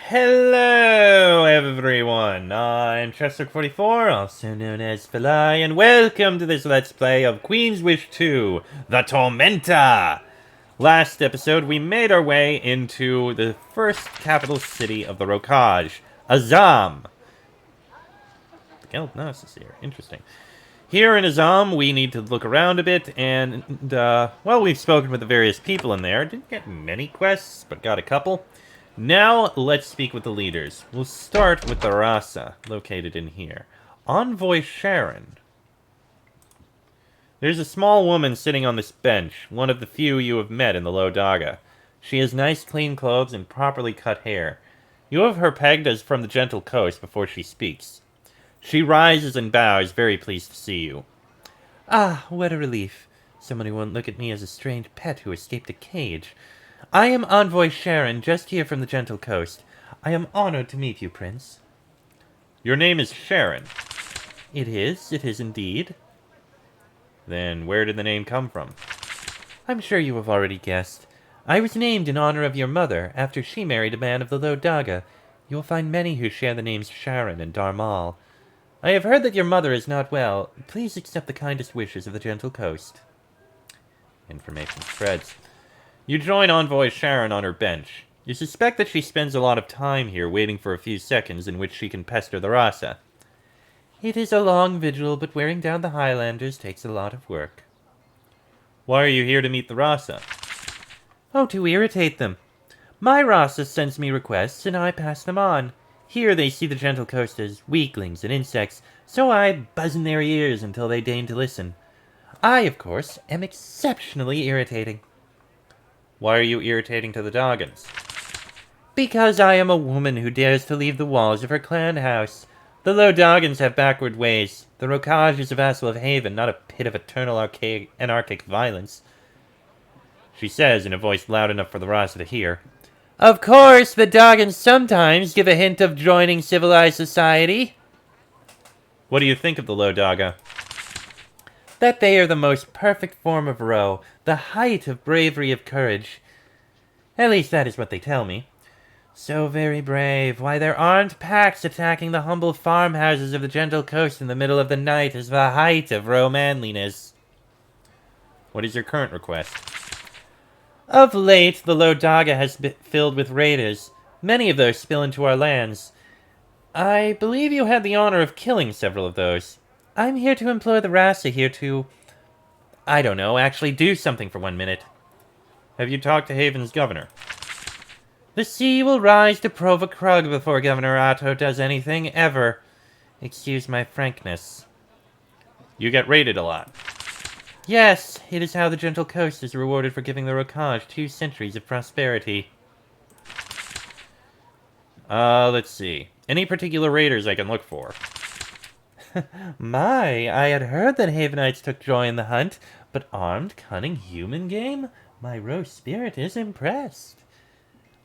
Hello, everyone. I'm Chester44, also known as Filai, and welcome to this Let's Play of Queen's Wish 2, The Tormenta. Last episode, we made our way into the first capital city of the Rokaj, Azam. The Geld is here. Interesting. Here in Azam, we need to look around a bit, and, well, we've spoken with the various people in there. Didn't get many quests, but got a couple. Now, let's speak with the leaders. We'll start with the Raasa, located in here. Envoy Sharon. There's a small woman sitting on this bench, one of the few you have met in the low Dhaga. She has nice clean clothes and properly cut hair. You have her pegged as from the gentle coast before she speaks. She rises and bows, very pleased to see you. Ah, what a relief. Someone who won't look at me as a strange pet who escaped a cage. I am Envoy Sharon, just here from the gentle coast. I am honored to meet you, Prince. Your name is Sharon. It is indeed. Then where did the name come from? I'm sure you have already guessed. I was named in honor of your mother, after she married a man of the low Dhaga. You will find many who share the names Sharon and Darmal. I have heard that your mother is not well. Please accept the kindest wishes of the gentle coast. Information spreads. You join Envoy Sharon on her bench. You suspect that she spends a lot of time here waiting for a few seconds in which she can pester the Raasa. It is a long vigil, but wearing down the Highlanders takes a lot of work. Why are you here to meet the Raasa? Oh, to irritate them. My Raasa sends me requests, and I pass them on. Here they see the gentle coast as weaklings and insects, so I buzz in their ears until they deign to listen. I, of course, am exceptionally irritating. Why are you irritating to the Dhaggans? Because I am a woman who dares to leave the walls of her clan house. The low Dhaggans have backward ways. The Rokaj is a vassal of Haven, not a pit of eternal anarchic violence. She says in a voice loud enough for the Raasa to hear. Of course, the Dhaggans sometimes give a hint of joining civilized society. What do you think of the low Dhaga? That they are the most perfect form of row, the height of bravery of courage. At least that is what they tell me. So very brave. Why, there aren't packs attacking the humble farmhouses of the gentle coast in the middle of the night is the height of row manliness. What is your current request? Of late, the low Dhaga has been filled with raiders. Many of those spill into our lands. I believe you had the honor of killing several of those. I'm here to implore the Raasa here to... I don't know, actually do something for 1 minute. Have you talked to Haven's governor? The sea will rise to Prova Krug before Governor Otto does anything, ever. Excuse my frankness. You get raided a lot. Yes, it is how the gentle coast is rewarded for giving the Rokaj 2 centuries of prosperity. Let's see. Any particular raiders I can look for? My, I had heard that Havenites took joy in the hunt, but armed, cunning human game? My roe spirit is impressed.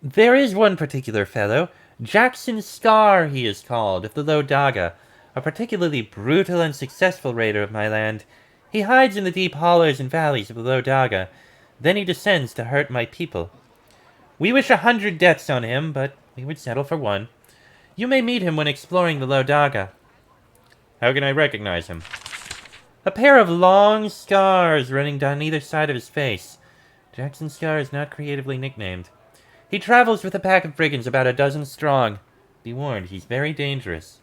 There is one particular fellow, Jackson Star he is called, of the low Dhaga, a particularly brutal and successful raider of my land. He hides in the deep hollows and valleys of the low Dhaga, then he descends to hurt my people. We wish 100 deaths on him, but we would settle for 1. You may meet him when exploring the low Dhaga. How can I recognize him? A pair of long scars running down either side of his face. Jackson Scar is not creatively nicknamed. He travels with a pack of brigands about a dozen strong. Be warned, he's very dangerous.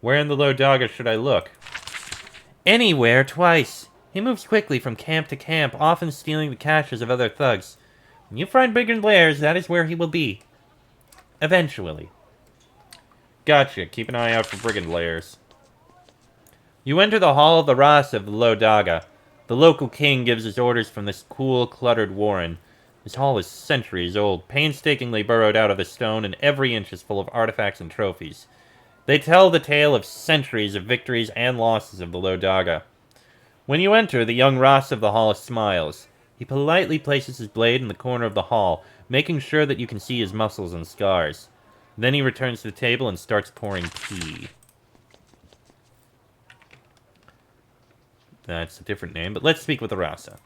Where in the low Dhaga should I look? Anywhere, twice. He moves quickly from camp to camp, often stealing the caches of other thugs. When you find brigand lairs, that is where he will be. Eventually. Gotcha, keep an eye out for brigand lairs. You enter the hall of the Raasa of the low Dhaga. The local king gives his orders from this cool, cluttered warren. This hall is centuries old, painstakingly burrowed out of the stone, and every inch is full of artifacts and trophies. They tell the tale of centuries of victories and losses of the low Dhaga. When you enter, the young Raasa of the hall smiles. He politely places his blade in the corner of the hall, making sure that you can see his muscles and scars. Then he returns to the table and starts pouring tea. That's a different name, but let's speak with the Raasa.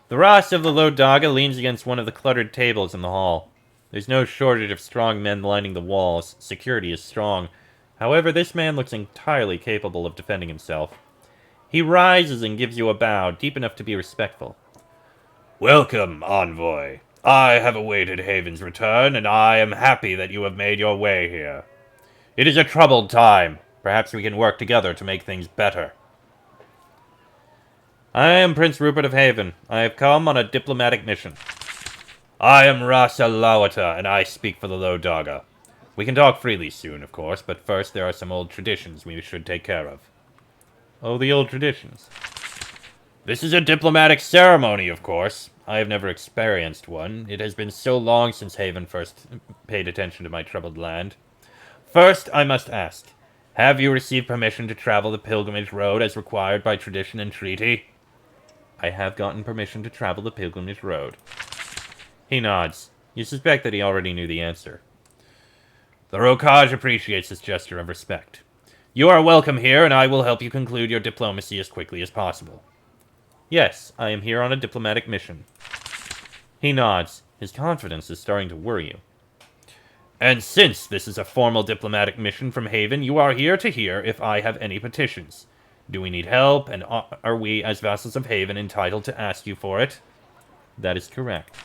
The Raasa of the low Dhaga leans against one of the cluttered tables in the hall. There's no shortage of strong men lining the walls. Security is strong. However, this man looks entirely capable of defending himself. He rises and gives you a bow, deep enough to be respectful. Welcome, envoy. I have awaited Haven's return, and I am happy that you have made your way here. It is a troubled time. Perhaps we can work together to make things better. I am Prince Rupert of Haven. I have come on a diplomatic mission. I am Raasa Lawata, and I speak for the Low Dhaga. We can talk freely soon, of course, but first there are some old traditions we should take care of. Oh, the old traditions. This is a diplomatic ceremony, of course. I have never experienced one. It has been so long since Haven first paid attention to my troubled land. First, I must ask, have you received permission to travel the pilgrimage road as required by tradition and treaty? I have gotten permission to travel the pilgrimage road. He nods. You suspect that he already knew the answer. The Rokaj appreciates this gesture of respect. You are welcome here, and I will help you conclude your diplomacy as quickly as possible. Yes, I am here on a diplomatic mission. He nods. His confidence is starting to worry you. And since this is a formal diplomatic mission from Haven, you are here to hear if I have any petitions. Do we need help, and are we, as vassals of Haven, entitled to ask you for it? That is correct.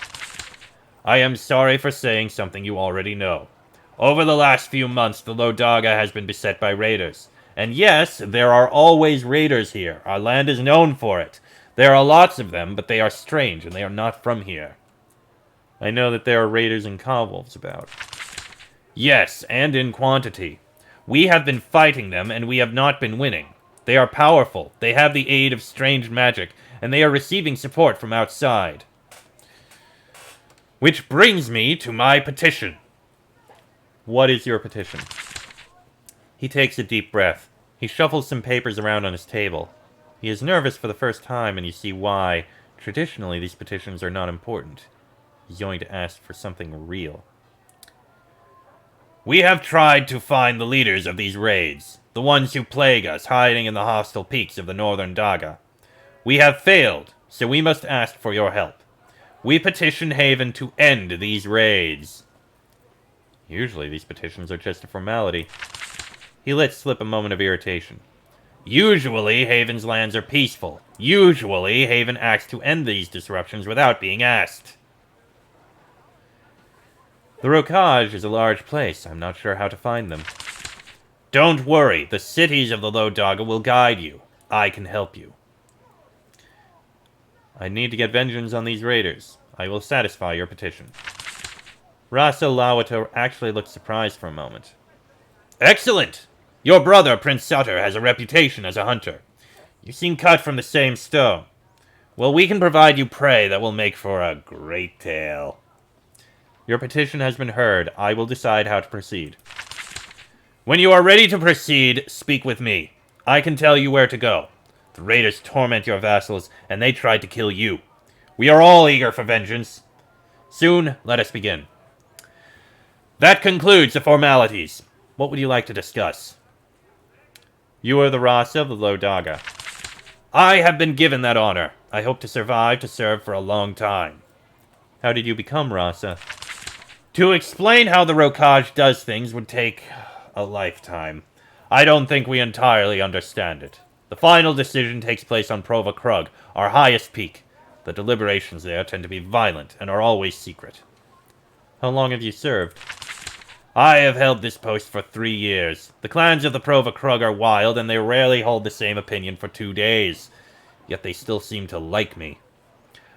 I am sorry for saying something you already know. Over the last few months, the Low Dhaga has been beset by raiders. And yes, there are always raiders here. Our land is known for it. There are lots of them, but they are strange, and they are not from here. I know that there are raiders and cobwebs about. Yes, and in quantity. We have been fighting them, and we have not been winning. They are powerful, they have the aid of strange magic, and they are receiving support from outside. Which brings me to my petition. What is your petition? He takes a deep breath. He shuffles some papers around on his table. He is nervous for the first time, and you see why. Traditionally, these petitions are not important. He's going to ask for something real. We have tried to find the leaders of these raids, the ones who plague us, hiding in the hostile peaks of the northern Dhaga. We have failed, so we must ask for your help. We petition Haven to end these raids. Usually these petitions are just a formality. He lets slip a moment of irritation. Usually, Haven's lands are peaceful. Usually, Haven acts to end these disruptions without being asked. The Rokaj is a large place. I'm not sure how to find them. Don't worry. The cities of the Low Dhaga will guide you. I can help you. I need to get vengeance on these raiders. I will satisfy your petition. Raasa Lawata actually looks surprised for a moment. Excellent! Your brother, Prince Sutter, has a reputation as a hunter. You seem cut from the same stone. Well, we can provide you prey that will make for a great tale. Your petition has been heard. I will decide how to proceed. When you are ready to proceed, speak with me. I can tell you where to go. The raiders torment your vassals, and they tried to kill you. We are all eager for vengeance. Soon, let us begin. That concludes the formalities. What would you like to discuss? You are the Raasa of the Low Dhaga. I have been given that honor. I hope to survive to serve for a long time. How did you become Raasa? To explain how the Rokaj does things would take a lifetime. I don't think we entirely understand it. The final decision takes place on Prova Krug, our highest peak. The deliberations there tend to be violent and are always secret. How long have you served? I have held this post for 3 years. The clans of the Prova Krug are wild, and they rarely hold the same opinion for 2 days. Yet they still seem to like me.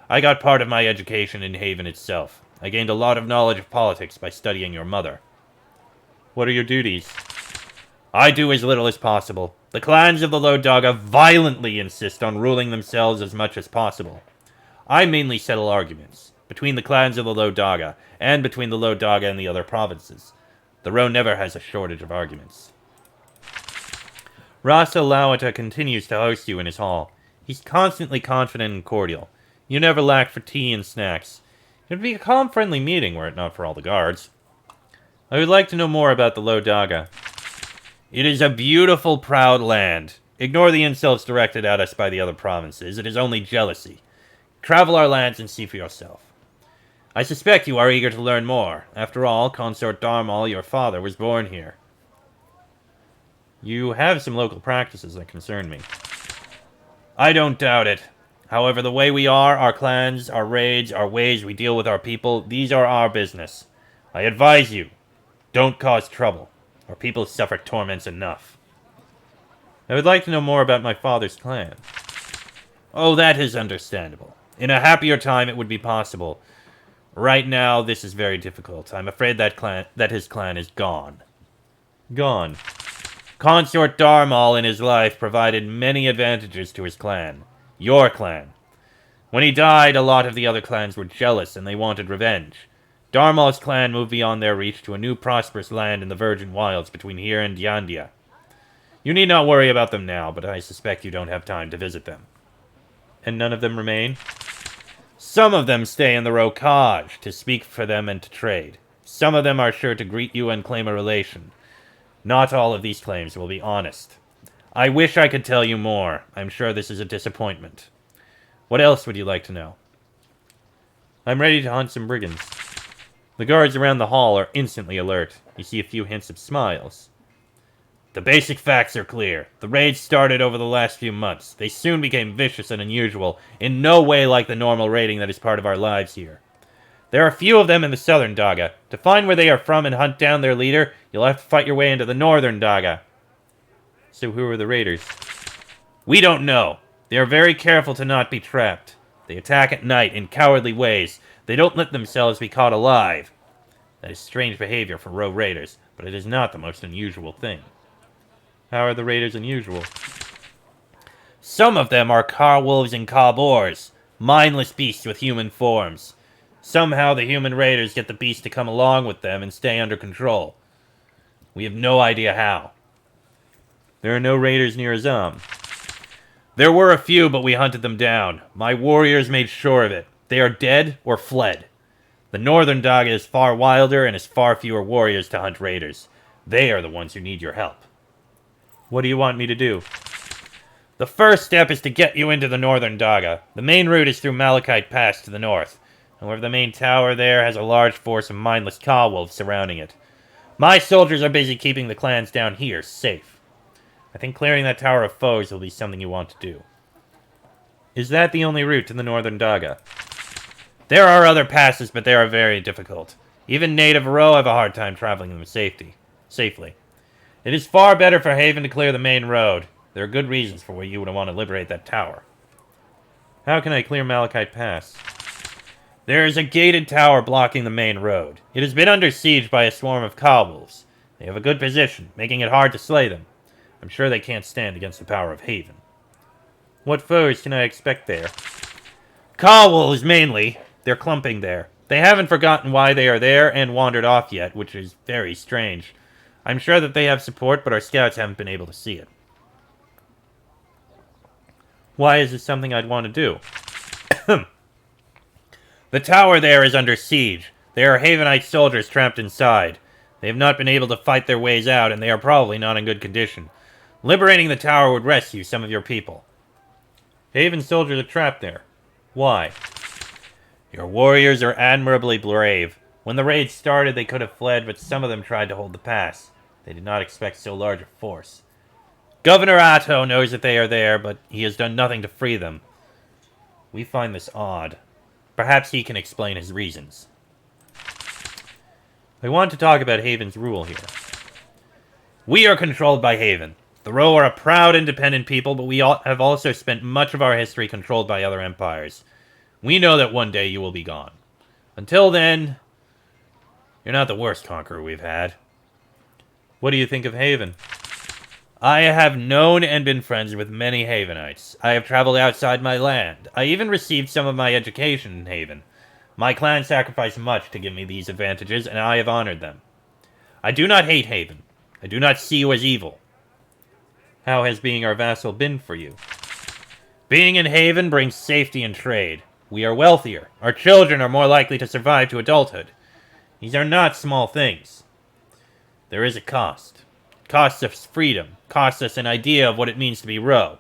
I got part of my education in Haven itself. I gained a lot of knowledge of politics by studying your mother. What are your duties? I do as little as possible. The clans of the Low Dhaga violently insist on ruling themselves as much as possible. I mainly settle arguments between the clans of the Low Dhaga and between the Low Dhaga and the other provinces. The row never has a shortage of arguments. Raasa Lawata continues to host you in his hall. He's constantly confident and cordial. You never lack for tea and snacks. It would be a calm, friendly meeting were it not for all the guards. I would like to know more about the Low Dhaga. It is a beautiful, proud land. Ignore the insults directed at us by the other provinces. It is only jealousy. Travel our lands and see for yourself. I suspect you are eager to learn more. After all, Consort Darmal, your father, was born here. You have some local practices that concern me. I don't doubt it. However, the way we are, our clans, our raids, our ways we deal with our people, these are our business. I advise you, don't cause trouble. Our people suffer torments enough. I would like to know more about my father's clan. Oh, that is understandable. In a happier time, it would be possible. Right now, this is very difficult. I'm afraid that his clan is gone. Gone. Consort Darmal in his life provided many advantages to his clan. Your clan. When he died, a lot of the other clans were jealous and they wanted revenge. Darmal's clan moved beyond their reach to a new prosperous land in the Virgin Wilds between here and Yandia. You need not worry about them now, but I suspect you don't have time to visit them. And none of them remain? Some of them stay in the Rokaj to speak for them and to trade. Some of them are sure to greet you and claim a relation. Not all of these claims will be honest. I wish I could tell you more. I'm sure this is a disappointment. What else would you like to know? I'm ready to hunt some brigands. The guards around the hall are instantly alert. You see a few hints of smiles. The basic facts are clear. The raids started over the last few months. They soon became vicious and unusual, in no way like the normal raiding that is part of our lives here. There are few of them in the southern Dhaga. To find where they are from and hunt down their leader, you'll have to fight your way into the northern Dhaga. So who are the raiders? We don't know. They are very careful to not be trapped. They attack at night in cowardly ways. They don't let themselves be caught alive. That is strange behavior for row raiders, but it is not the most unusual thing. How are the raiders unusual? Some of them are car wolves and Kabors, mindless beasts with human forms. Somehow the human raiders get the beast to come along with them and stay under control. We have no idea how. There are no raiders near Azam. There were a few, but we hunted them down. My warriors made sure of it. They are dead or fled. The northern Dhaga is far wilder and has far fewer warriors to hunt raiders. They are the ones who need your help. What do you want me to do? The first step is to get you into the northern Dhaga. The main route is through Malachite Pass to the north. However, the main tower there has a large force of mindless Ka-wolves surrounding it. My soldiers are busy keeping the clans down here safe. I think clearing that tower of foes will be something you want to do. Is that the only route to the northern Dhaga? There are other passes, but they are very difficult. Even native Ro have a hard time traveling them safely. It is far better for Haven to clear the main road. There are good reasons for why you would want to liberate that tower. How can I clear Malachite Pass? There is a gated tower blocking the main road. It has been under siege by a swarm of Ka-wolves. They have a good position, making it hard to slay them. I'm sure they can't stand against the power of Haven. What foes can I expect there? Ka-wolves, mainly. They're clumping there. They haven't forgotten why they are there and wandered off yet, which is very strange. I'm sure that they have support, but our scouts haven't been able to see it. Why is this something I'd want to do? The tower there is under siege. There are Havenite soldiers trapped inside. They have not been able to fight their ways out, and they are probably not in good condition. Liberating the tower would rescue some of your people. Haven soldiers are trapped there. Why? Your warriors are admirably brave. When the raid started, they could have fled, but some of them tried to hold the pass. They did not expect so large a force. Governor Atto knows that they are there, but he has done nothing to free them. We find this odd. Perhaps he can explain his reasons. I want to talk about Haven's rule here. We are controlled by Haven. The Ro are a proud, independent people, but we have also spent much of our history controlled by other empires. We know that one day you will be gone. Until then, you're not the worst conqueror we've had. What do you think of Haven? I have known and been friends with many Havenites. I have traveled outside my land. I even received some of my education in Haven. My clan sacrificed much to give me these advantages, and I have honored them. I do not hate Haven. I do not see you as evil. How has being our vassal been for you? Being in Haven brings safety and trade. We are wealthier. Our children are more likely to survive to adulthood. These are not small things. There is a cost. It costs us freedom. Costs us an idea of what it means to be Ro.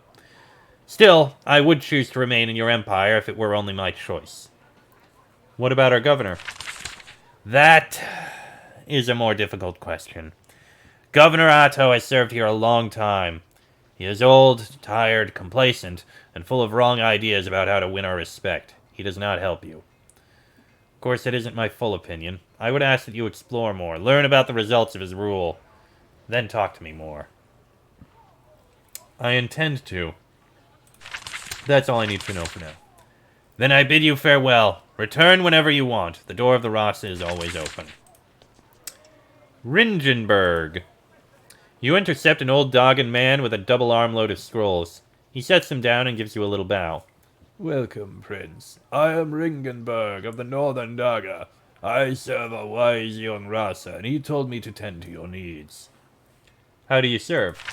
Still, I would choose to remain in your empire if it were only my choice. What about our governor? That is a more difficult question. Governor Atto has served here a long time. He is old, tired, complacent, and full of wrong ideas about how to win our respect. He does not help you. Of course, it isn't my full opinion. I would ask that you explore more, learn about the results of his rule, then talk to me more. I intend to. That's all I need to know for now. Then I bid you farewell. Return whenever you want. The door of the Raasa is always open. Ringenberg. You intercept an old Dhagan man with a double armload of scrolls. He sets them down and gives you a little bow. Welcome, Prince. I am Ringenberg of the Northern Dhaga. I serve a wise young Raasa, and he told me to tend to your needs. How do you serve?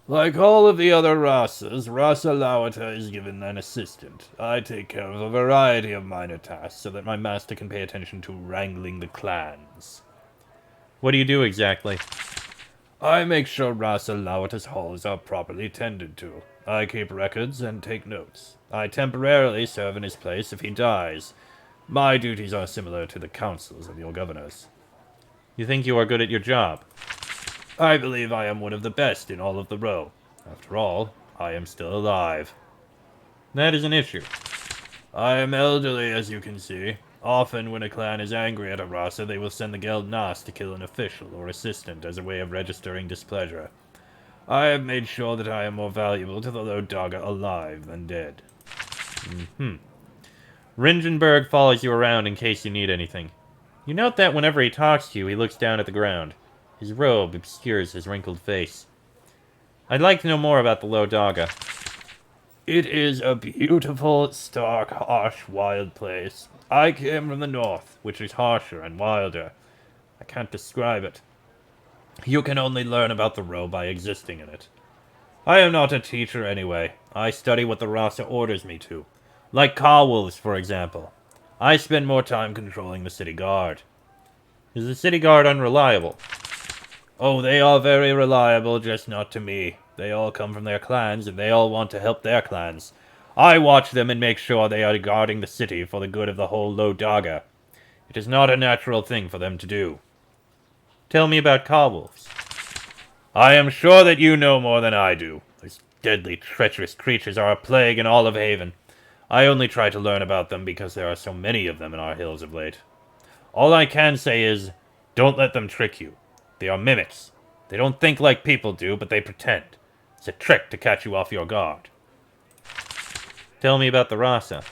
Like all of the other Raasas, Raasa Lawata is given an assistant. I take care of a variety of minor tasks so that my master can pay attention to wrangling the clans. What do you do exactly? I make sure Raasa Lawata's halls are properly tended to. I keep records and take notes. I temporarily serve in his place if he dies. My duties are similar to the councils of your governors. You think you are good at your job? I believe I am one of the best in all of the row. After all, I am still alive. That is an issue. I am elderly, as you can see. Often, when a clan is angry at a Raasa, they will send the Geld Nas to kill an official or assistant as a way of registering displeasure. I have made sure that I am more valuable to the Low Dhaga alive than dead. Ringenberg follows you around in case you need anything. You note that whenever he talks to you, he looks down at the ground. His robe obscures his wrinkled face. I'd like to know more about the Low Dhaga. It is a beautiful, stark, harsh, wild place. I came from the north, which is harsher and wilder. I can't describe it. You can only learn about the row by existing in it. I am not a teacher anyway. I study what the Raasa orders me to. Like car wolves, for example. I spend more time controlling the city guard. Is the city guard unreliable? Oh, they are very reliable, just not to me. They all come from their clans, and they all want to help their clans. I watch them and make sure they are guarding the city for the good of the whole Low Dhaga. It is not a natural thing for them to do. Tell me about car wolves. I am sure that you know more than I do. Those deadly, treacherous creatures are a plague in all of Haven. I only try to learn about them because there are so many of them in our hills of late. All I can say is, don't let them trick you. They are mimics. They don't think like people do, but they pretend. It's a trick to catch you off your guard. Tell me about the Raasa.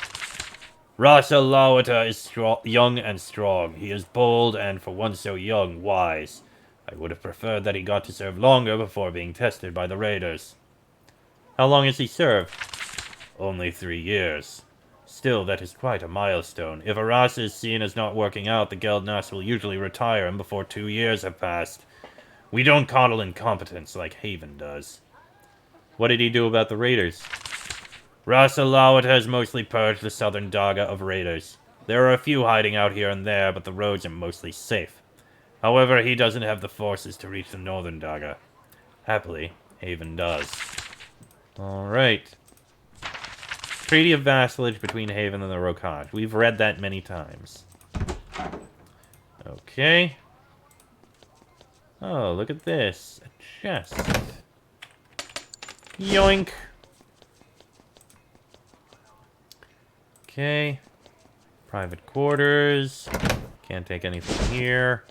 Raasa Lawata is young and strong. He is bold and, for one so young, wise. I would have preferred that he got to serve longer before being tested by the raiders. How long has he served? Only 3 years. Still, that is quite a milestone. If a Raasa is seen as not working out, the Geld Nas will usually retire him before 2 years have passed. We don't coddle incompetence like Haven does. What did he do about the raiders? Raasa Lawata has mostly purged the southern Dhaga of raiders. There are a few hiding out here and there, but the roads are mostly safe. However, he doesn't have the forces to reach the northern Dhaga. Happily, Haven does. Alright. Treaty of vassalage between Haven and the Rokaj. We've read that many times. Okay. Oh, look at this. A chest. Yoink. Okay. Private quarters. Can't take anything here.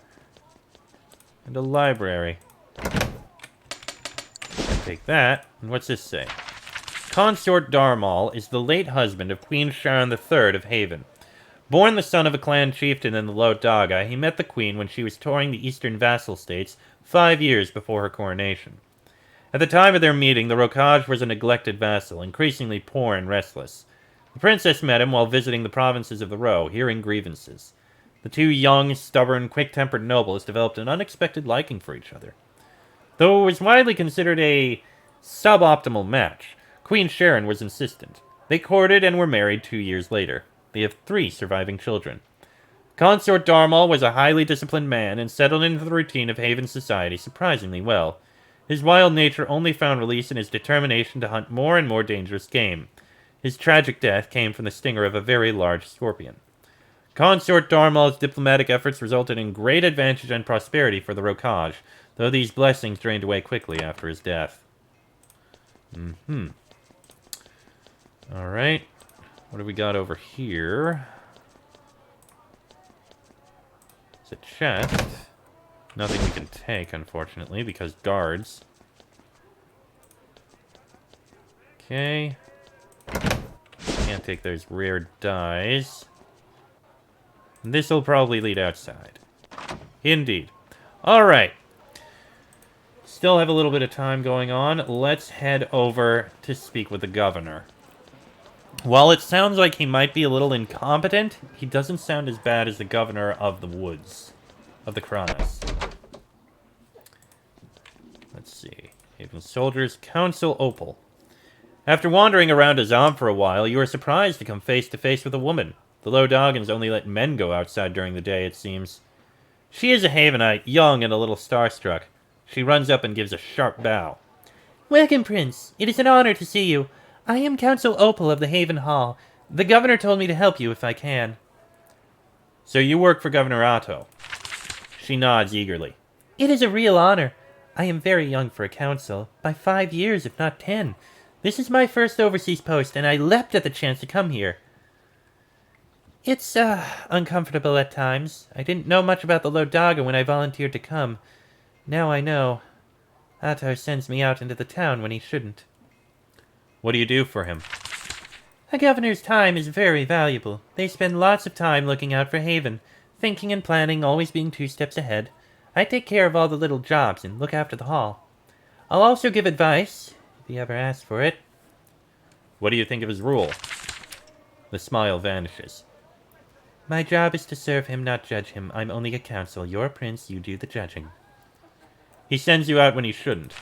And a library. Can't take that. And what's this say? Consort Darmal is the late husband of Queen Sharon III of Haven. Born the son of a clan chieftain in the Low Dhaga, he met the queen when she was touring the eastern vassal states 5 years before her coronation. At the time of their meeting, the Rokaj was a neglected vassal, increasingly poor and restless. The princess met him while visiting the provinces of the Row, hearing grievances. The two young, stubborn, quick-tempered nobles developed an unexpected liking for each other. Though it was widely considered a suboptimal match, Queen Sharon was insistent. They courted and were married 2 years later. They have 3 surviving children. Consort Darmal was a highly disciplined man and settled into the routine of Haven society surprisingly well. His wild nature only found release in his determination to hunt more and more dangerous game. His tragic death came from the stinger of a very large scorpion. Consort Darmal's diplomatic efforts resulted in great advantage and prosperity for the Rokaj, though these blessings drained away quickly after his death. Alright. What do we got over here? It's a chest. Nothing we can take, unfortunately, because guards. Okay. Can't take those rare dyes. This'll probably lead outside. Indeed. Alright. Still have a little bit of time going on. Let's head over to speak with the governor. While it sounds like he might be a little incompetent, he doesn't sound as bad as the governor of the woods. Of the Kranas. Let's see. Haven Soldiers, Council Opal. After wandering around Azam for a while, you are surprised to come face to face with a woman. The Low Doggins only let men go outside during the day, it seems. She is a Havenite, young and a little starstruck. She runs up and gives a sharp bow. Welcome, Prince. It is an honor to see you. I am Council Opal of the Haven Hall. The governor told me to help you if I can. So you work for Governor Otto. She nods eagerly. It is a real honor. I am very young for a council, by 5 years, if not 10. This is my first overseas post, and I leapt at the chance to come here. It's, uncomfortable at times. I didn't know much about the Dhaga when I volunteered to come. Now I know. Otto sends me out into the town when he shouldn't. What do you do for him? A governor's time is very valuable. They spend lots of time looking out for Haven, thinking and planning, always being 2 steps ahead. I take care of all the little jobs and look after the hall. I'll also give advice, if he ever asks for it. What do you think of his rule? The smile vanishes. My job is to serve him, not judge him. I'm only a counsel. You're a prince, you do the judging. He sends you out when he shouldn't.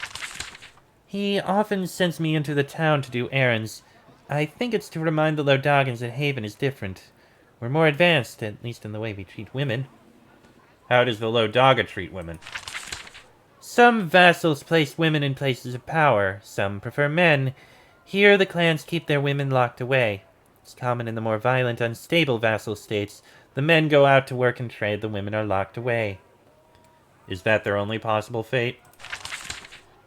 He often sends me into the town to do errands. I think it's to remind the Lodogans that Haven is different. We're more advanced, at least in the way we treat women. How does the Lodaga treat women? Some vassals place women in places of power. Some prefer men. Here the clans keep their women locked away. It's common in the more violent, unstable vassal states. The men go out to work and trade, the women are locked away. Is that their only possible fate?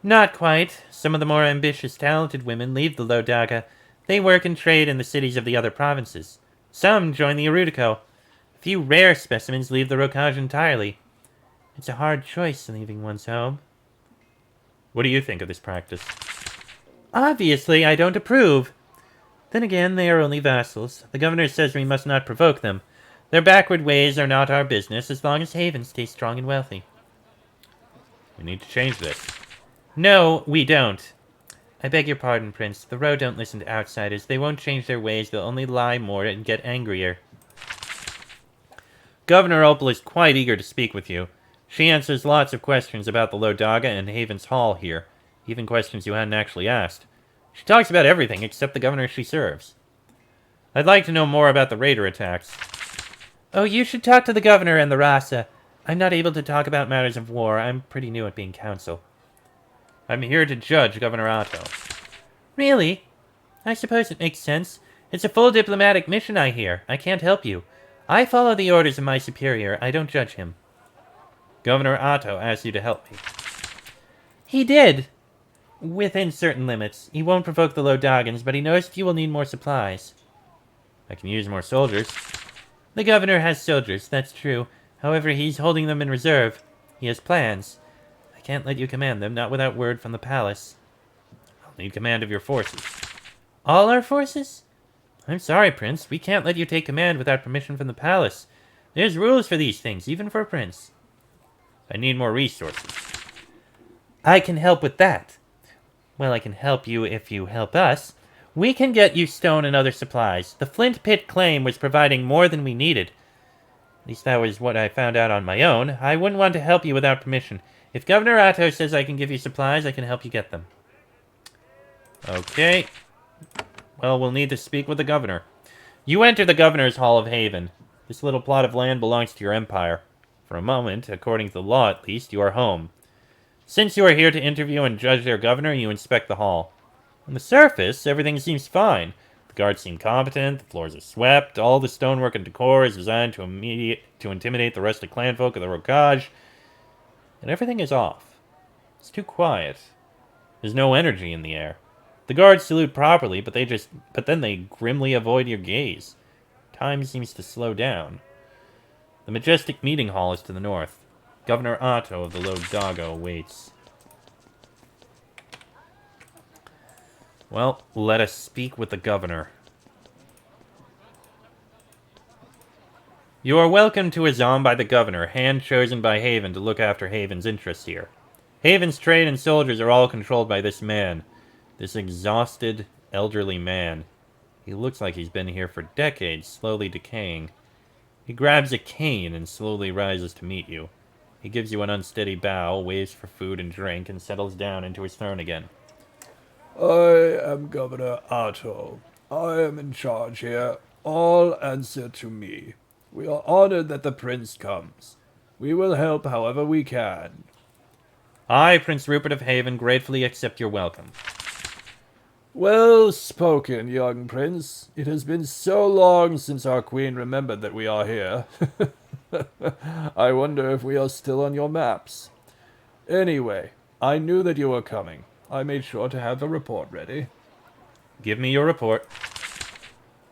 Not quite. Some of the more ambitious, talented women leave the Lodaga. They work and trade in the cities of the other provinces. Some join the Erudico. A few rare specimens leave the Rokaj entirely. It's a hard choice leaving one's home. What do you think of this practice? Obviously, I don't approve. Then again, they are only vassals. The governor says we must not provoke them. Their backward ways are not our business as long as Haven stays strong and wealthy. We need to change this. No, we don't. I beg your pardon, Prince. The Row don't listen to outsiders. They won't change their ways. They'll only lie more and get angrier. Governor Opal is quite eager to speak with you. She answers lots of questions about the Lodaga and Haven's Hall here, even questions you hadn't actually asked. She talks about everything except the governor she serves. I'd like to know more about the raider attacks. Oh, you should talk to the governor and the Raasa. I'm not able to talk about matters of war. I'm pretty new at being counsel. I'm here to judge Governor Otto. Really? I suppose it makes sense. It's a full diplomatic mission, I hear. I can't help you. I follow the orders of my superior. I don't judge him. Governor Otto asked you to help me. He did. Within certain limits. He won't provoke the Lodogans, but he knows if you will need more supplies. I can use more soldiers. The governor has soldiers, that's true. However, he's holding them in reserve. He has plans. I can't let you command them, not without word from the palace. I'll need command of your forces. All our forces? I'm sorry, Prince. We can't let you take command without permission from the palace. There's rules for these things, even for a prince. I need more resources. I can help with that. Well, I can help you if you help us. We can get you stone and other supplies. The Flint Pit claim was providing more than we needed. At least that was what I found out on my own. I wouldn't want to help you without permission. If Governor Otto says I can give you supplies, I can help you get them. Okay. Well, we'll need to speak with the governor. You enter the governor's hall of Haven. This little plot of land belongs to your empire. For a moment, according to the law at least, you are home. Since you are here to interview and judge their governor, you inspect the hall. On the surface, everything seems fine. The The guards seem competent, the floors are swept, all the stonework and decor is designed to intimidate the rustic clanfolk of the Rokaj, and everything is off. It's too quiet. There's no energy in the air. The guards salute properly, but then they grimly avoid your gaze. Time seems to slow down. The majestic meeting hall is to the north. Governor Otto of the Low Dhaga awaits. Well, let us speak with the governor. You are welcome to Azam by the governor, hand chosen by Haven to look after Haven's interests here. Haven's trade and soldiers are all controlled by this man. This exhausted, elderly man. He looks like he's been here for decades, slowly decaying. He grabs a cane and slowly rises to meet you. He gives you an unsteady bow, waves for food and drink, and settles down into his throne again. I am Governor Otto. I am in charge here. All answer to me. We are honored that the prince comes. We will help however we can. I, Prince Rupert of Haven, gratefully accept your welcome. Well spoken, young prince. It has been so long since our queen remembered that we are here. I wonder if we are still on your maps. Anyway, I knew that you were coming. I made sure to have a report ready. Give me your report.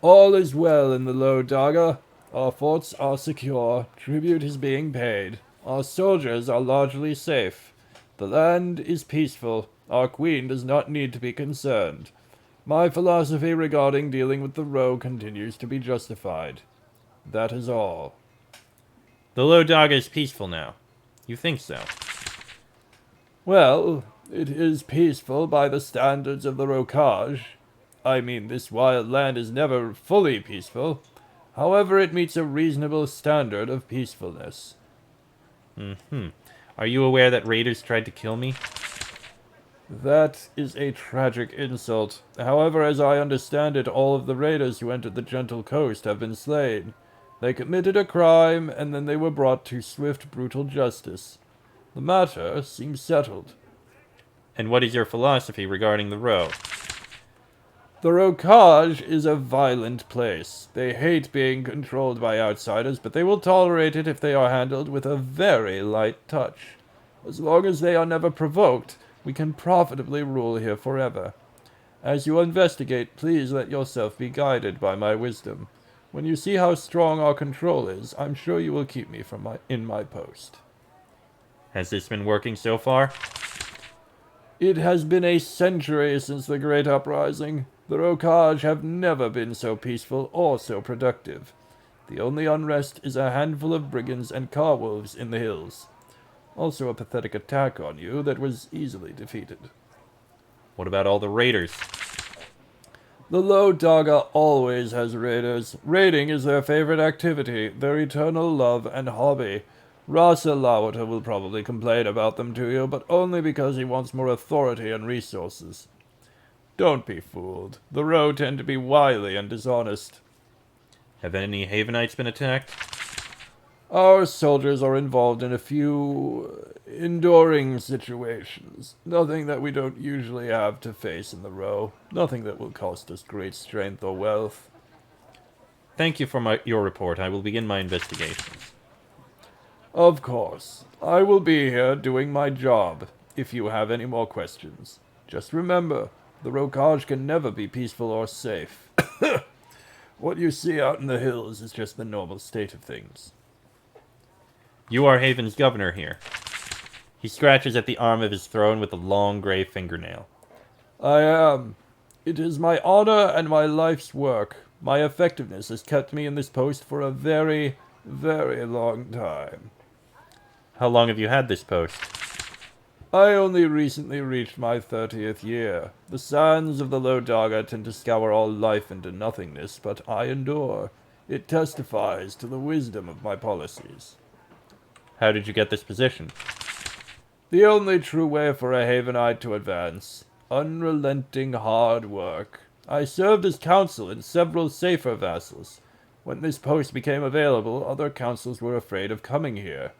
All is well in the Low Dhaga. Our forts are secure. Tribute is being paid. Our soldiers are largely safe. The land is peaceful. Our queen does not need to be concerned. My philosophy regarding dealing with the Row continues to be justified. That is all. The Low Dhaga is peaceful now. You think so? Well, it is peaceful by the standards of the Rokaj. I mean, this wild land is never fully peaceful. However, it meets a reasonable standard of peacefulness. Are you aware that raiders tried to kill me? That is a tragic insult. However, as I understand it, all of the raiders who entered the Gentle Coast have been slain. They committed a crime, and then they were brought to swift, brutal justice. The matter seems settled. And what is your philosophy regarding the Row? The Rokaj is a violent place. They hate being controlled by outsiders, but they will tolerate it if they are handled with a very light touch. As long as they are never provoked, we can profitably rule here forever. As you investigate, please let yourself be guided by my wisdom. When you see how strong our control is, I'm sure you will keep me in my post. Has this been working so far? It has been a century since the Great Uprising. The Rokaj have never been so peaceful or so productive. The only unrest is a handful of brigands and car-wolves in the hills. Also a pathetic attack on you that was easily defeated. What about all the raiders? The Low Dhaga always has raiders. Raiding is their favorite activity, their eternal love and hobby. Raasa will probably complain about them to you, but only because he wants more authority and resources. Don't be fooled. The Row tend to be wily and dishonest. Have any Havenites been attacked? Our soldiers are involved in a few enduring situations. Nothing that we don't usually have to face in the Row. Nothing that will cost us great strength or wealth. Thank you for your report. I will begin my investigations. Of course. I will be here doing my job, if you have any more questions. Just remember, the Rokaj can never be peaceful or safe. What you see out in the hills is just the normal state of things. You are Haven's governor here. He scratches at the arm of his throne with a long gray fingernail. I am. It is my honor and my life's work. My effectiveness has kept me in this post for a very, very long time. How long have you had this post? I only recently reached my 30th year. The sands of the Low Dhaga tend to scour all life into nothingness, but I endure. It testifies to the wisdom of my policies. How did you get this position? The only true way for a Havenite to advance. Unrelenting hard work. I served as counsel in several safer vassals. When this post became available, other councils were afraid of coming here.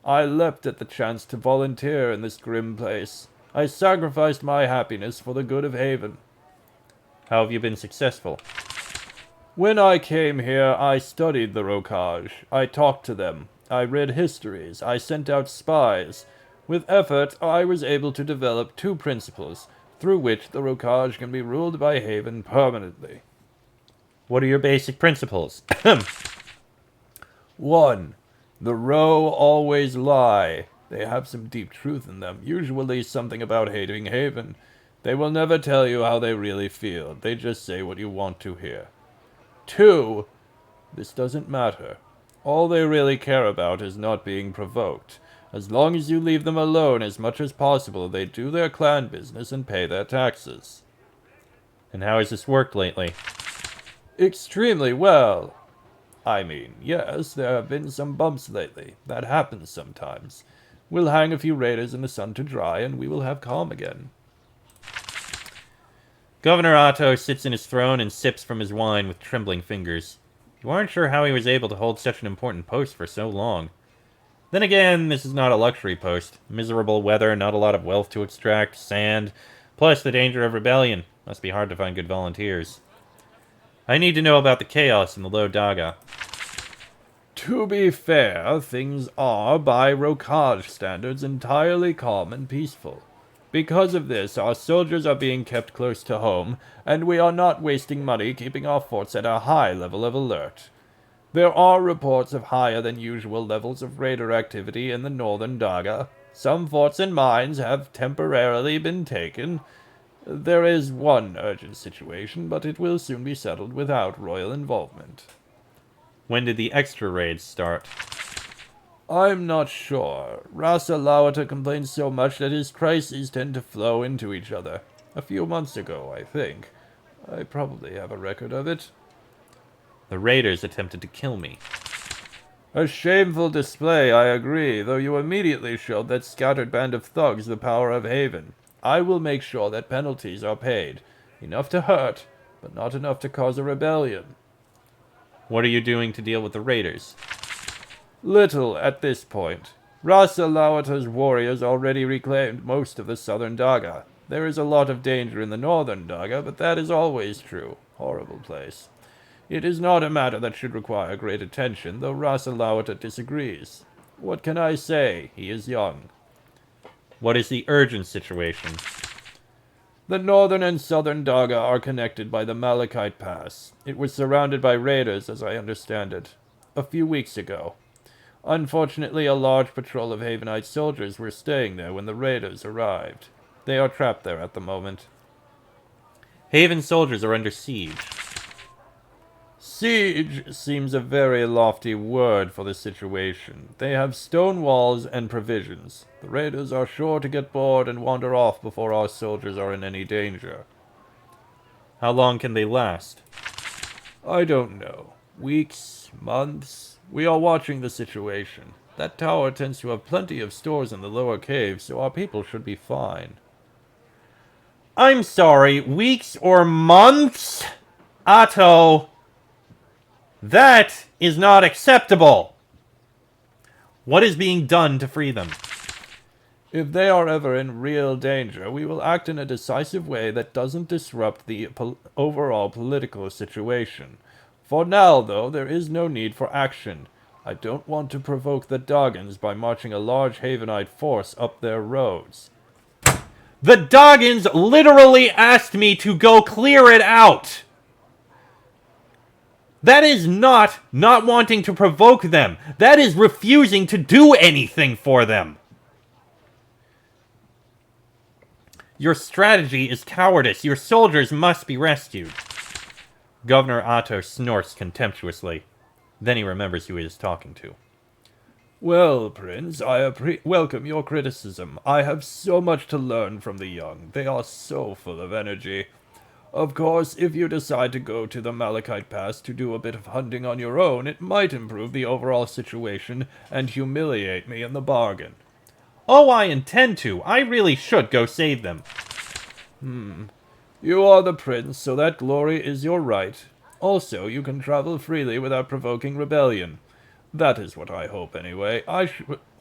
I leapt at the chance to volunteer in this grim place. I sacrificed my happiness for the good of Haven. How have you been successful? When I came here, I studied the Rokaj. I talked to them. I read histories. I sent out spies. With effort, I was able to develop 2 principles through which the Rokaj can be ruled by Haven permanently. What are your basic principles? 1. The Ro always lie. They have some deep truth in them, usually something about hating Haven. They will never tell you how they really feel. They just say what you want to hear. 2. This doesn't matter. All they really care about is not being provoked. As long as you leave them alone as much as possible, they do their clan business and pay their taxes. And how has this worked lately? Extremely well. I mean, yes, there have been some bumps lately. That happens sometimes. We'll hang a few raiders in the sun to dry, and we will have calm again. Governor Otto sits in his throne and sips from his wine with trembling fingers. You aren't sure how he was able to hold such an important post for so long. Then again, this is not a luxury post. Miserable weather, not a lot of wealth to extract, sand, plus the danger of rebellion. Must be hard to find good volunteers. I need to know about the chaos in the Low Dhaga. To be fair, things are, by Rokaj standards, entirely calm and peaceful. Because of this, our soldiers are being kept close to home, and we are not wasting money keeping our forts at a high level of alert. There are reports of higher than usual levels of raider activity in the northern Dhaga. Some forts and mines have temporarily been taken. There is one urgent situation, but it will soon be settled without royal involvement. When did the extra raids start? I'm not sure. Raasa complains so much that his crises tend to flow into each other. A few months ago, I think. I probably have a record of it. The raiders attempted to kill me. A shameful display, I agree, though you immediately showed that scattered band of thugs the power of Haven. I will make sure that penalties are paid. Enough to hurt, but not enough to cause a rebellion. What are you doing to deal with the raiders? Little at this point. Raasa warriors already reclaimed most of the southern Dhaga. There is a lot of danger in the northern Dhaga, but that is always true. Horrible place. It is not a matter that should require great attention, though Raasa disagrees. What can I say? He is young. What is the urgent situation? The northern and southern Dhaga are connected by the Malachite Pass. It was surrounded by raiders, as I understand it, a few weeks ago. Unfortunately, a large patrol of Havenite soldiers were staying there when the raiders arrived. They are trapped there at the moment. Haven soldiers are under siege. Siege seems a very lofty word for the situation. They have stone walls and provisions. The raiders are sure to get bored and wander off before our soldiers are in any danger. How long can they last? I don't know. Weeks, months. We are watching the situation. That tower tends to have plenty of stores in the lower cave, so our people should be fine. I'm sorry, weeks or months? Otto, that is not acceptable. What is being done to free them? If they are ever in real danger, we will act in a decisive way that doesn't disrupt the overall political situation. For now, though, there is no need for action. I don't want to provoke the Dogons by marching a large Havenite force up their roads. The Dogons literally asked me to go clear it out! That is not wanting to provoke them. That is refusing to do anything for them. Your strategy is cowardice. Your soldiers must be rescued. Governor Otto snorts contemptuously. Then he remembers who he is talking to. Well, Prince, I welcome your criticism. I have so much to learn from the young. They are so full of energy. Of course, if you decide to go to the Malachite Pass to do a bit of hunting on your own, it might improve the overall situation and humiliate me in the bargain. Oh, I intend to. I really should go save them. You are the prince, so that glory is your right. Also, you can travel freely without provoking rebellion. That is what I hope, anyway. I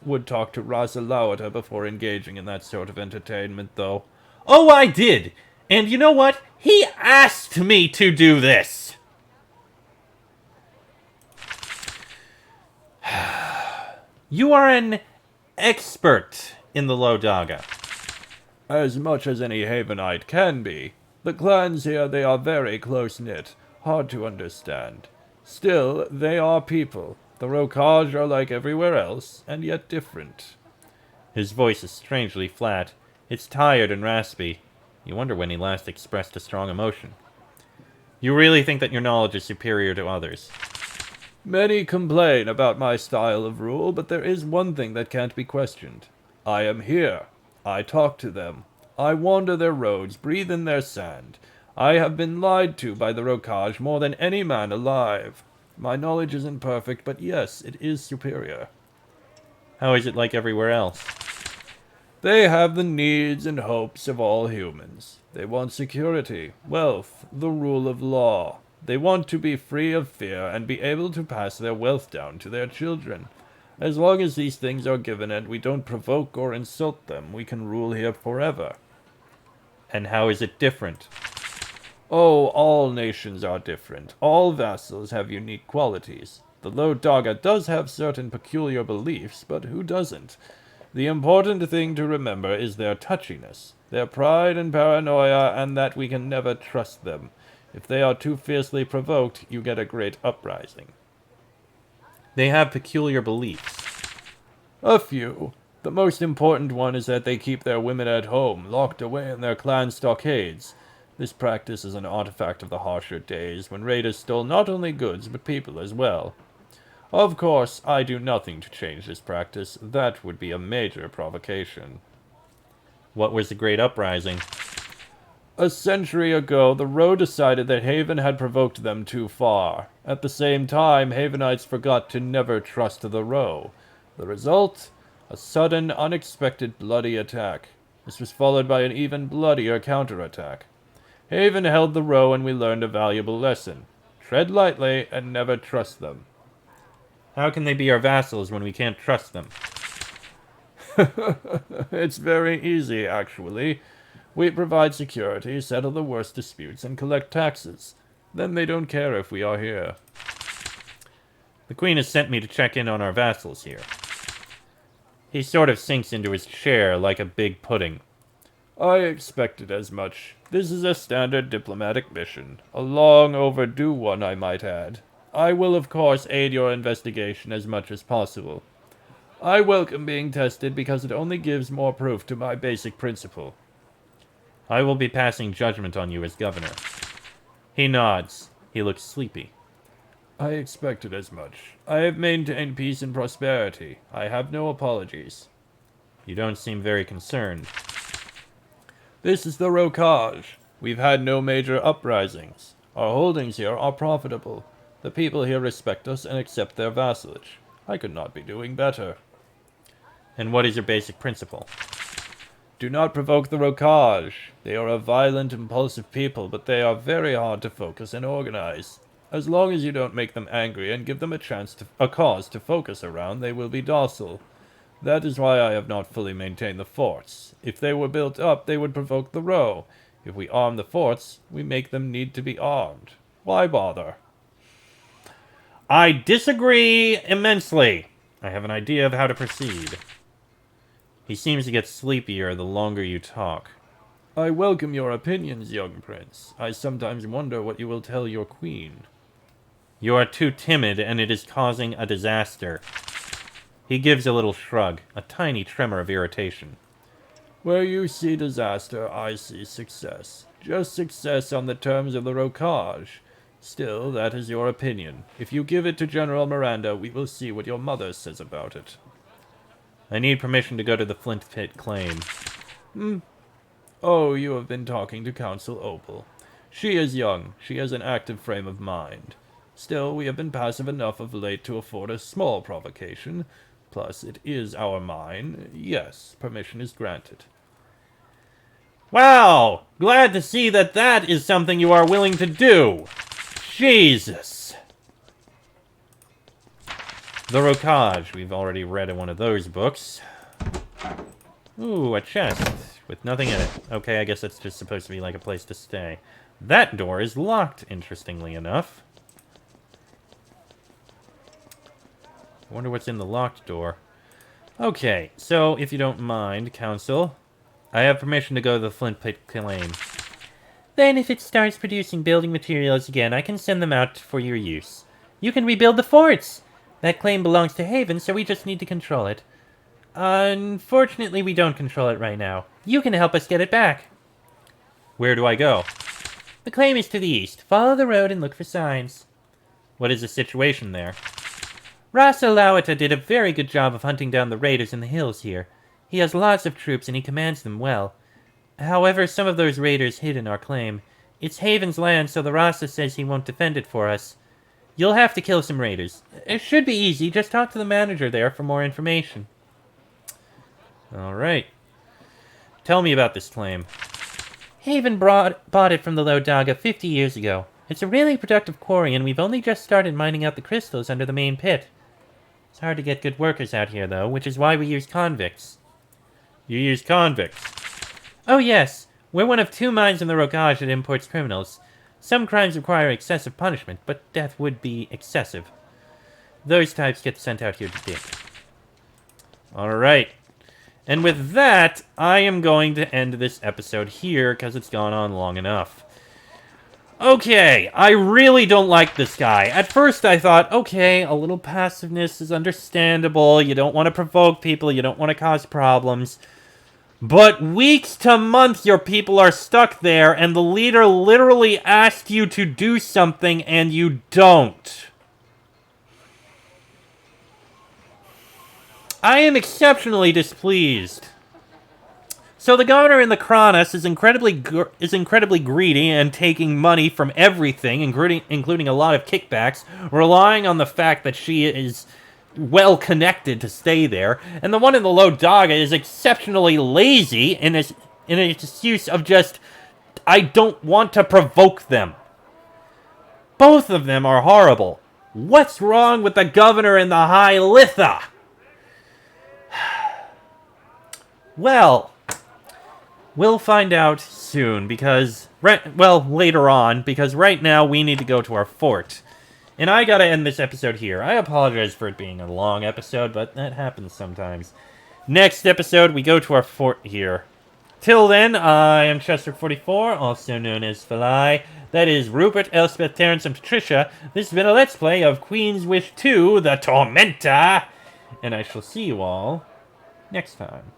would talk to Raasa before engaging in that sort of entertainment, though. Oh, I did! And you know what? He asked me to do this! You are an expert in the Low Dhaga. As much as any Havenite can be. The clans here, they are very close-knit, hard to understand. Still, they are people. The Rokaj are like everywhere else, and yet different. His voice is strangely flat. It's tired and raspy. You wonder when he last expressed a strong emotion. You really think that your knowledge is superior to others? Many complain about my style of rule, but there is one thing that can't be questioned. I am here. I talk to them. I wander their roads, breathe in their sand. I have been lied to by the Rokaj more than any man alive. My knowledge isn't perfect, but yes, it is superior. How is it like everywhere else? They have the needs and hopes of all humans. They want security, wealth, the rule of law. They want to be free of fear and be able to pass their wealth down to their children. As long as these things are given and we don't provoke or insult them, we can rule here forever. And how is it different? Oh, all nations are different. All vassals have unique qualities. The Low Dhaga does have certain peculiar beliefs, but who doesn't? The important thing to remember is their touchiness, their pride and paranoia, and that we can never trust them. If they are too fiercely provoked, you get a great uprising. They have peculiar beliefs. A few. The most important one is that they keep their women at home, locked away in their clan stockades. This practice is an artifact of the harsher days, when raiders stole not only goods, but people as well. Of course, I do nothing to change this practice. That would be a major provocation. What was the Great Uprising? A century ago, the Roe decided that Haven had provoked them too far. At the same time, Havenites forgot to never trust the Roe. The result? A sudden, unexpected, bloody attack. This was followed by an even bloodier counterattack. Haven held the Roe and we learned a valuable lesson. Tread lightly and never trust them. How can they be our vassals when we can't trust them? It's very easy, actually. We provide security, settle the worst disputes, and collect taxes. Then they don't care if we are here. The Queen has sent me to check in on our vassals here. He sort of sinks into his chair like a big pudding. I expected as much. This is a standard diplomatic mission. A long overdue one, I might add. I will, of course, aid your investigation as much as possible. I welcome being tested because it only gives more proof to my basic principle. I will be passing judgment on you as governor. He nods. He looks sleepy. I expected as much. I have maintained peace and prosperity. I have no apologies. You don't seem very concerned. This is the Rokaj. We've had no major uprisings. Our holdings here are profitable. The people here respect us and accept their vassalage. I could not be doing better. And what is your basic principle? Do not provoke the Rokaj. They are a violent, impulsive people, but they are very hard to focus and organize. As long as you don't make them angry and give them a cause to focus around, they will be docile. That is why I have not fully maintained the forts. If they were built up, they would provoke the Roe. If we arm the forts, we make them need to be armed. Why bother? I disagree immensely. I have an idea of how to proceed. He seems to get sleepier the longer you talk. I welcome your opinions, young prince. I sometimes wonder what you will tell your queen. You are too timid, and it is causing a disaster. He gives a little shrug, a tiny tremor of irritation. Where you see disaster, I see success. Just success on the terms of the Rokaj. Still, that is your opinion. If you give it to General Miranda, we will see what your mother says about it. I need permission to go to the Flint Pit claim. Oh, you have been talking to Council Opal. She is young. She has an active frame of mind. Still, we have been passive enough of late to afford a small provocation. Plus, it is our mine. Yes, permission is granted. Wow! Glad to see that that is something you are willing to do! Jesus! The Rokaj. We've already read in one of those books. Ooh, a chest. with nothing in it. Okay, I guess that's just supposed to be like a place to stay. That door is locked, interestingly enough. I wonder what's in the locked door. Okay, so if you don't mind, Council, I have permission to go to the Flint Pit claim. Then if it starts producing building materials again, I can send them out for your use. You can rebuild the forts! That claim belongs to Haven, so we just need to control it. Unfortunately, we don't control it right now. You can help us get it back. Where do I go? The claim is to the east. Follow the road and look for signs. What is the situation there? Raasa Lawata did a very good job of hunting down the raiders in the hills here. He has lots of troops and he commands them well. However, some of those raiders hid in our claim. It's Haven's land, so the Raasa says he won't defend it for us. You'll have to kill some raiders. It should be easy, just talk to the manager there for more information. Alright. Tell me about this claim. Haven bought it from the Dhaga 50 years ago. It's a really productive quarry, and we've only just started mining out the crystals under the main pit. It's hard to get good workers out here, though, which is why we use convicts. You use convicts? Oh, yes. We're one of 2 mines in the Rokaj that imports criminals. Some crimes require excessive punishment, but death would be excessive. Those types get sent out here to dig. Alright. And with that, I am going to end this episode here, because it's gone on long enough. Okay, I really don't like this guy. At first I thought, okay, a little passiveness is understandable. You don't want to provoke people. You don't want to cause problems. But weeks to months your people are stuck there, and the leader literally asked you to do something, and you don't. I am exceptionally displeased. So the governor in the Kronos is incredibly greedy and taking money from everything, including a lot of kickbacks, relying on the fact that she is well connected to stay there. And the one in the Low Dhaga is exceptionally lazy in its use of just, I don't want to provoke them. Both of them are horrible. What's wrong with the governor in the High Litha? Well, we'll find out soon, because, later on, because right now we need to go to our fort. And I gotta end this episode here. I apologize for it being a long episode, but that happens sometimes. Next episode, we go to our fort here. Till then, I am Chester44, also known as Falai. That is Rupert, Elspeth, Terrence, and Patricia. This has been a Let's Play of Queen's Wish 2, The Tormenta. And I shall see you all next time.